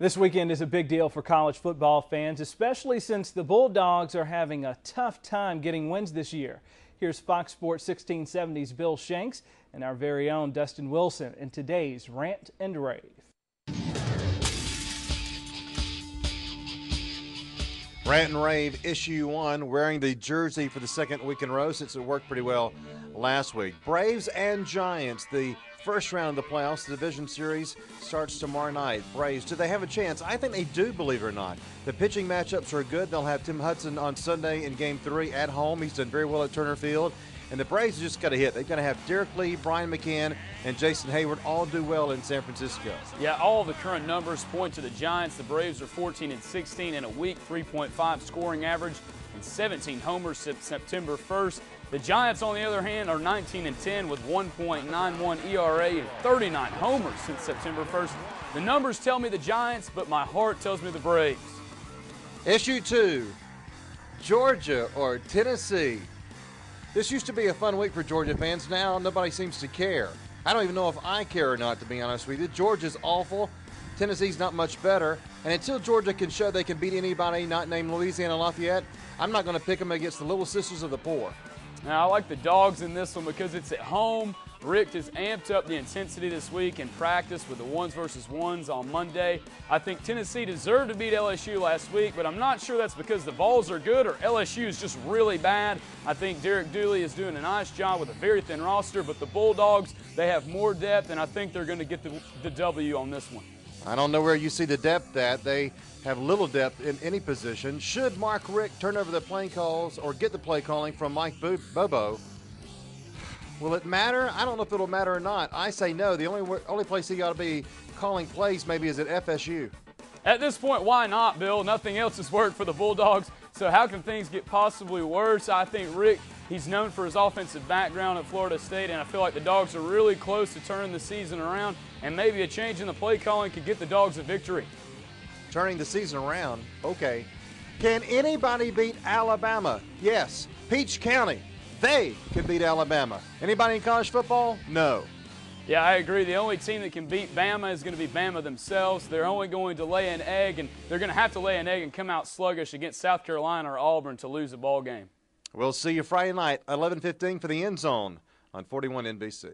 This weekend is a big deal for college football fans, especially since the Bulldogs are having a tough time getting wins this year. Here's Fox Sports 1670's Bill Shanks and our very own Dustin Wilson in today's Rant and Rave. Rant and Rave Issue 1, wearing the jersey for the second week in a row since it worked pretty well last week. Braves and Giants, the first round of the playoffs. The division series starts tomorrow night. Braves, do they have a chance? I think they do, believe it or not. The pitching matchups are good. They'll have Tim Hudson on Sunday in Game 3 at home. He's done very well at Turner Field. And the Braves just got to hit. They've got to have Derek Lee, Brian McCann, and Jason Hayward all do well in San Francisco. Yeah, all the current numbers point to the Giants. The Braves are 14-16 in a week, 3.5 scoring average, and 17 homers since September 1st. The Giants, on the other hand, are 19-10 with 1.91 ERA and 39 homers since September 1st. The numbers tell me the Giants, but my heart tells me the Braves. Issue 2, Georgia or Tennessee. This used to be a fun week for Georgia fans. Now nobody seems to care. I don't even know if I care or not, to be honest with you. Georgia's awful. Tennessee's not much better. And until Georgia can show they can beat anybody not named Louisiana Lafayette, I'm not going to pick them against the Little Sisters of the Poor. Now, I like the Dogs in this one because it's at home. Rick has amped up the intensity this week in practice with the ones versus ones on Monday. I think Tennessee deserved to beat LSU last week, but I'm not sure that's because the Vols are good or LSU is just really bad. I think Derek Dooley is doing a nice job with a very thin roster, but the Bulldogs, they have more depth, and I think they're going to get the W on this one. I don't know where you see the depth at. They have little depth in any position. Should Mark Richt turn over the play calls or get the play calling from Mike Bobo, will it matter? I don't know if it'll matter or not. I say no. The only place he ought to be calling plays maybe is at FSU. At this point, why not, Bill? Nothing else has worked for the Bulldogs, so how can things get possibly worse? I think Rick, he's known for his offensive background at Florida State, and I feel like the Dogs are really close to turning the season around, and maybe a change in the play calling could get the Dogs a victory. Turning the season around, okay. Can anybody beat Alabama? Yes. Peach County, they can beat Alabama. Anybody in college football? No. Yeah, I agree. The only team that can beat Bama is going to be Bama themselves. They're only going to lay an egg, and they're going to have to lay an egg and come out sluggish against South Carolina or Auburn to lose a ball game. We'll see you Friday night, 11:15 for the End Zone on 41 NBC.